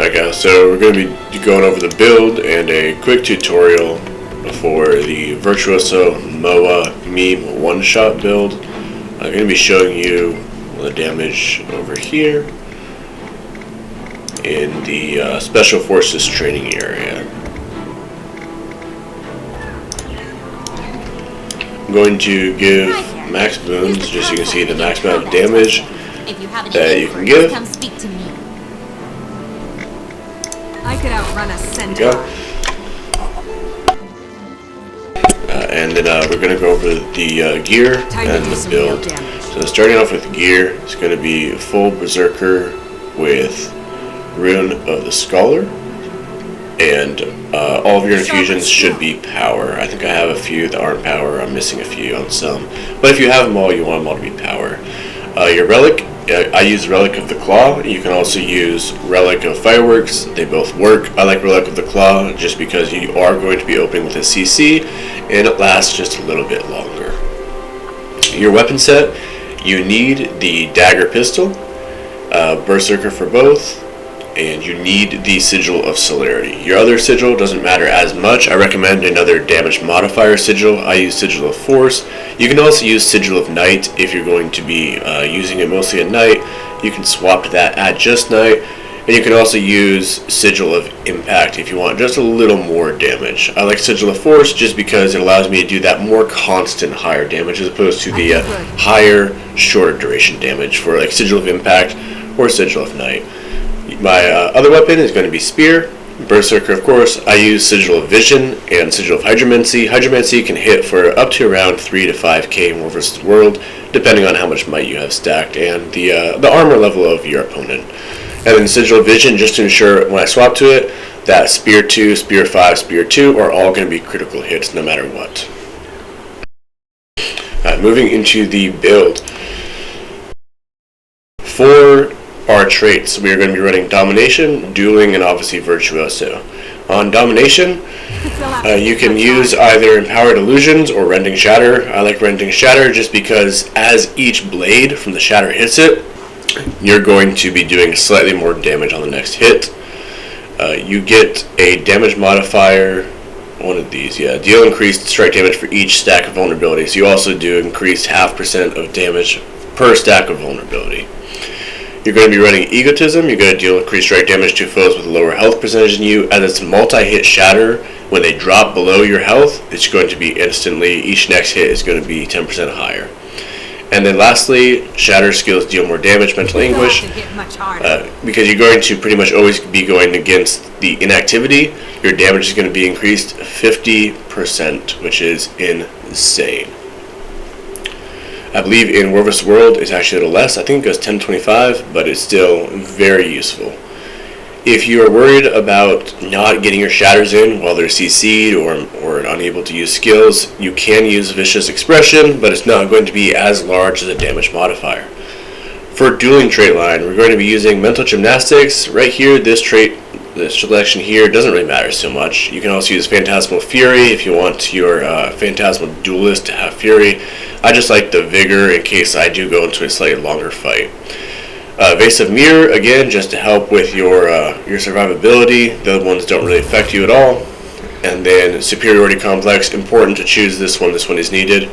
Alright guys, so we're going to be going over the build and a quick tutorial for the Virtuoso MOA meme one-shot build. I'm going to be showing you the damage over here in the Special Forces training area. I'm going to give max boons, just so you can see the max amount of damage that you can give. Come speak to me. I could outrun a centaur. And then we're going to go over the gear and the build. So starting off with gear, it's going to be full Berserker with Rune of the Scholar. And all of your infusions should be power. I think I have a few that aren't power. I'm missing a few on some. But if you have them all, you want them all to be power. Your relic, I use Relic of the Claw. You can also use Relic of Fireworks. They both work. I like Relic of the Claw just because you are going to be opening with a CC and it lasts just a little bit longer. Your weapon set, you need the Dagger Pistol, Berserker for both, and you need the Sigil of Celerity. Your other sigil doesn't matter as much. I recommend another damage modifier sigil. I use Sigil of Force. You can also use Sigil of Night if you're going to be using it mostly at night. You can swap to that at just night. And you can also use Sigil of Impact if you want just a little more damage. I like Sigil of Force just because it allows me to do that more constant higher damage as opposed to the higher, shorter duration damage for like Sigil of Impact or Sigil of Night. My other weapon is going to be Spear. Berserker, of course. I use Sigil of Vision and Sigil of Hydromancy. Hydromancy can hit for up to around 3 to 5k in War vs. World, depending on how much might you have stacked and the armor level of your opponent. And then Sigil of Vision, just to ensure when I swap to it, that Spear 2, Spear 5, Spear 2 are all going to be critical hits no matter what. Moving into the build. For our traits, we are going to be running Domination, Dueling, and obviously Virtuoso. On Domination, you can use either Empowered Illusions or Rending Shatter. I like Rending Shatter just because as each blade from the shatter hits it, you're going to be doing slightly more damage on the next hit. You get a damage modifier, one of these, deal increased strike damage for each stack of vulnerabilities. You also do increased 0.5% of damage per stack of vulnerability. You're going to be running Egotism. You're going to deal increased strike damage to foes with a lower health percentage than you. As it's multi-hit shatter, when they drop below your health, it's going to be instantly, each next hit is going to be 10% higher. And then lastly, Shatter skills deal more damage, Mental Anguish. Because you're going to pretty much always be going against the inactivity, your damage is going to be increased 50%, which is insane. I believe in War vs. World it's actually a little less. I think it goes 1025, but it's still very useful. If you are worried about not getting your shatters in while they're CC'd or unable to use skills, you can use Vicious Expression, but it's not going to be as large as a damage modifier. For Dueling trait line, we're going to be using Mental Gymnastics. Right here, this trait, this selection here doesn't really matter so much. You can also use Phantasmal Fury if you want your Phantasmal Duelist to have Fury. I just like the Vigor in case I do go into a slightly longer fight. Evasive Mirror, again, just to help with your survivability. The other ones don't really affect you at all. And then Superiority Complex, important to choose this one. This one is needed.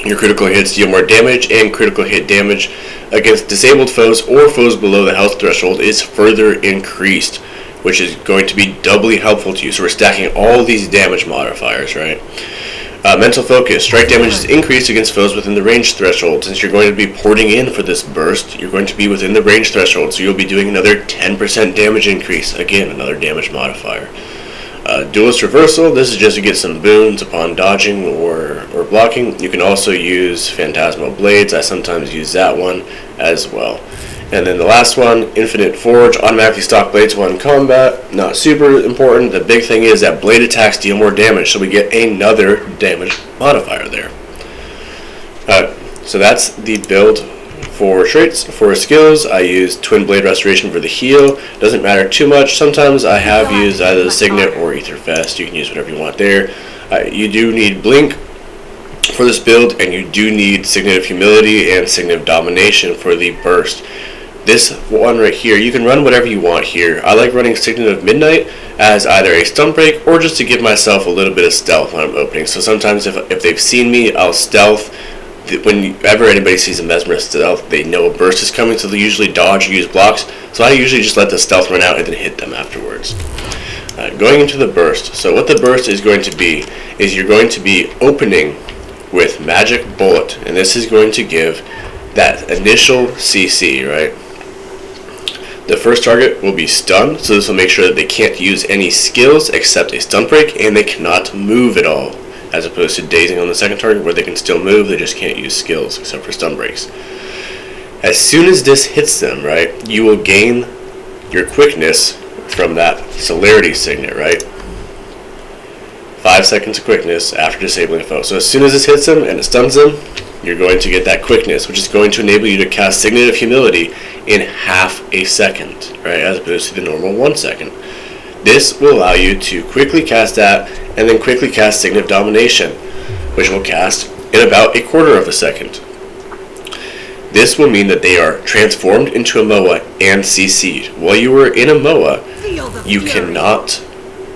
Your critical hits deal more damage, and critical hit damage against disabled foes or foes below the health threshold is further increased, which is going to be doubly helpful to you. So we're stacking all these damage modifiers, right? Mental Focus. Strike damage is increased against foes within the range threshold. Since you're going to be porting in for this burst, you're going to be within the range threshold, so you'll be doing another 10% damage increase. Again, another damage modifier. Duelist Reversal. This is just to get some boons upon dodging or blocking. You can also use Phantasmal Blades. I sometimes use that one as well. And then the last one, Infinite Forge, automatically stock blades while in combat. Not super important. The big thing is that blade attacks deal more damage, so we get another damage modifier there. So that's the build for traits. For skills, I use Twin Blade Restoration for the heal. Doesn't matter too much. Sometimes I have used either the Signet or Aetherfest. You can use whatever you want there. You do need Blink for this build, and you do need Signet of Humility and Signet of Domination for the burst. This one right here, you can run whatever you want here. I like running Signet of Midnight as either a stun break or just to give myself a little bit of stealth when I'm opening. So sometimes if they've seen me, I'll stealth. Whenever anybody sees a Mesmerist stealth, they know a burst is coming, so they usually dodge or use blocks. So I usually just let the stealth run out and then hit them afterwards. Going into the burst. So what the burst is going to be is you're going to be opening with Magic Bullet, and this is going to give that initial CC, right? The first target will be stunned, so this will make sure that they can't use any skills except a stun break, and they cannot move at all, as opposed to dazing on the second target where they can still move, they just can't use skills except for stun breaks. As soon as this hits them, right, you will gain your quickness from that celerity signet, right? 5 seconds of quickness after disabling a foe. So as soon as this hits them and it stuns them, you're going to get that quickness, which is going to enable you to cast Signet of Humility in half a second, right, as opposed to the normal 1 second. This will allow you to quickly cast that and then quickly cast Signet of Domination, which will cast in about a quarter of a second. This will mean that they are transformed into a MOA and CC'd. While you were in a MOA, you cannot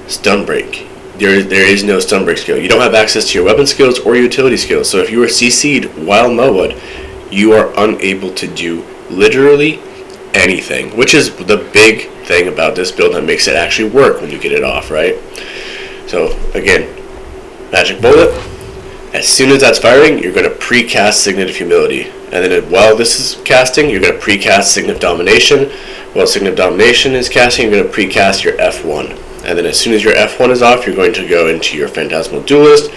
stun break. There is no stun break skill. You don't have access to your weapon skills or utility skills. So if you are CC'd while MOA'd, you are unable to do literally anything, which is the big thing about this build that makes it actually work when you get it off, right? So again, Magic Bullet. As soon as that's firing, you're going to pre-cast Signet of Humility. And then while this is casting, you're going to pre-cast Signet of Domination. While Signet of Domination is casting, you're going to pre-cast your F1. And then as soon as your F1 is off, you're going to go into your Phantasmal Duelist,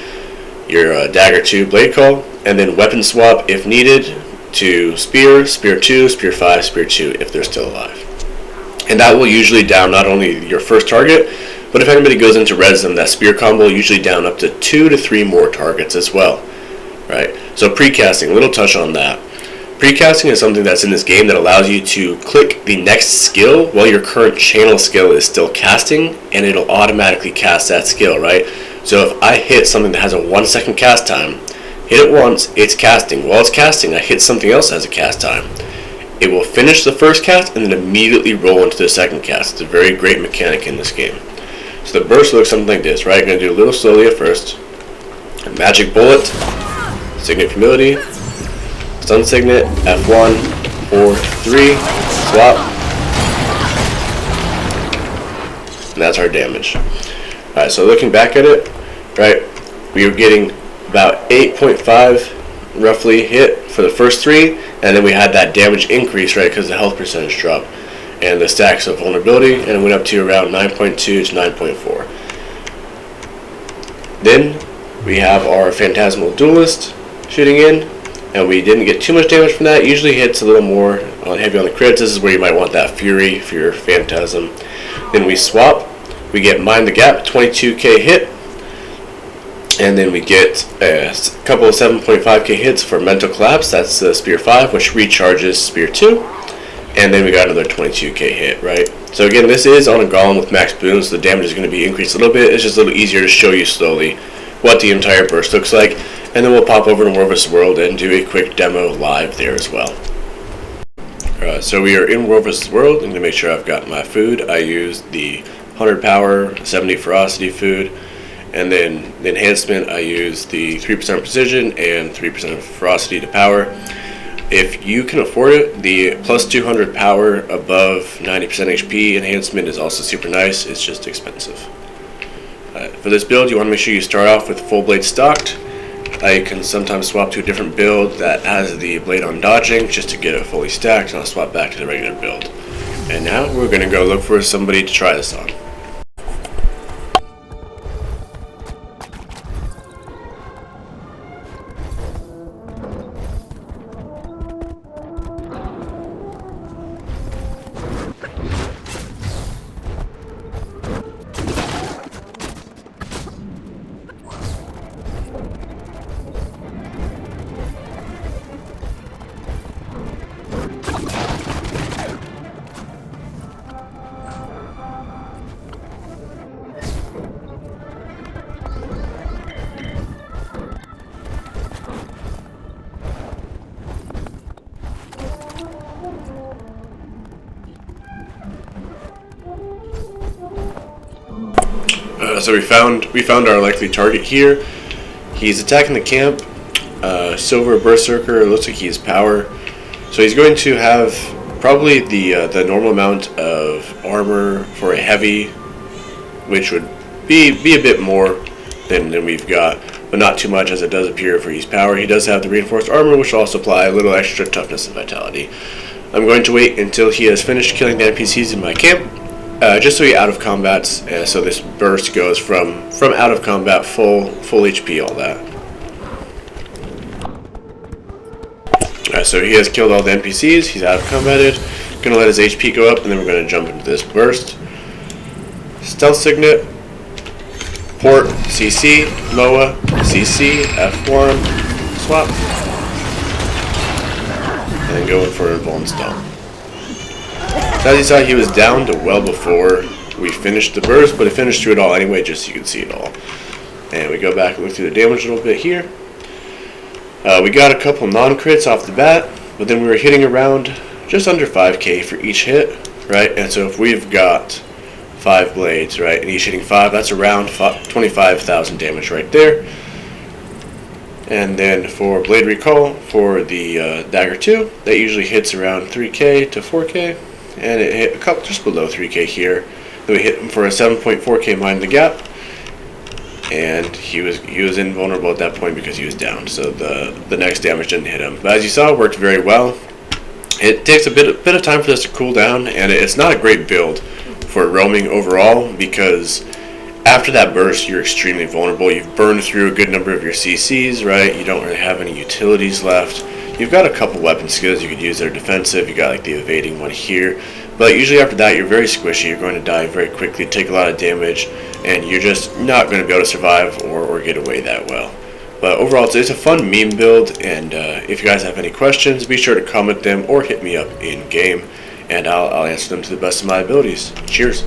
your Dagger 2 Blade Call, and then weapon swap if needed to Spear, Spear 2, Spear 5, Spear 2 if they're still alive. And that will usually down not only your first target, but if anybody goes into res them, that Spear combo will usually down up to 2 to 3 more targets as well. Right? So precasting, little touch on that. Precasting is something that's in this game that allows you to click the next skill while your current channel skill is still casting, and it'll automatically cast that skill, right? So if I hit something that has a 1 second cast time, hit it once, it's casting. While it's casting, I hit something else that has a cast time. It will finish the first cast and then immediately roll into the second cast. It's a very great mechanic in this game. So the burst looks something like this, right? I'm going to do a little slowly at first. Magic Bullet, Signet of Humility, Stun Signet, F1, 4, 3, swap. And that's our damage. Alright, so looking back at it, right, we were getting about 8.5 roughly hit for the first 3, and then we had that damage increase, right, because the health percentage dropped. And the stacks of vulnerability, and it went up to around 9.2 to 9.4. Then we have our Phantasmal Duelist shooting in, and we didn't get too much damage from that. Usually hits a little more heavy on the crits. This is where you might want that Fury for your Phantasm. Then we swap. We get Mind the Gap, 22k hit, and then we get a couple of 7.5k hits for Mental Collapse. That's the Spear 5, which recharges Spear 2. And then we got another 22k hit, right? So again, this is on a Golem with max boons, so the damage is going to be increased a little bit. It's just a little easier to show you slowly what the entire burst looks like. And then we'll pop over to War vs. World and do a quick demo live there as well. So we are in War vs. World. I'm going to make sure I've got my food. I used the 100 power, 70 ferocity food. And then the enhancement, I used the 3% precision and 3% ferocity to power. If you can afford it, the plus 200 power above 90% HP enhancement is also super nice. It's just expensive. For this build, you want to make sure you start off with full blade stocked. I can sometimes swap to a different build that has the blade on dodging just to get it fully stacked, and I'll swap back to the regular build. And now we're going to go look for somebody to try this on. So we found our likely target here. He's attacking the camp. Silver Berserker. Looks like he's power. So he's going to have probably the normal amount of armor for a heavy, which would be a bit more than we've got, but not too much, as it does appear for his power. He does have the reinforced armor, which will also apply a little extra toughness and vitality. I'm going to wait until he has finished killing the NPCs in my camp, just so he out of combats. So this burst goes from out of combat, full HP, all that. So he has killed all the NPCs. He's out of combated. Gonna let his HP go up, and then we're gonna jump into this burst. Stealth Signet. Port, CC, MOA, CC, F1, swap, and then going for Invuln Stone. As you saw, he was down to well before we finished the burst, but it finished through it all anyway, just so you can see it all. And we go back and look through the damage a little bit here. We got a couple non-crits off the bat, but then we were hitting around just under 5k for each hit, right? And so if we've got 5 blades, right, and each hitting 5, that's around 25,000 damage right there. And then for Blade Recall, for the Dagger 2, that usually hits around 3k to 4k, and it hit a couple just below 3k here. Then we hit him for a 7.4k Mind the Gap, and he was invulnerable at that point because he was down, so the next damage didn't hit him. But as you saw, it worked very well. It takes a bit of time for this to cool down, and it's not a great build for roaming overall, because after that burst you're extremely vulnerable. You've burned through a good number of your CCs, right? You don't really have any utilities left. You've got a couple weapon skills you could use that are defensive. You got like the evading one here, but usually after that you're very squishy. You're going to die very quickly, take a lot of damage, and you're just not going to be able to survive or get away that well. But overall, it's a fun meme build, and if you guys have any questions, be sure to comment them or hit me up in game, and I'll answer them to the best of my abilities. Cheers.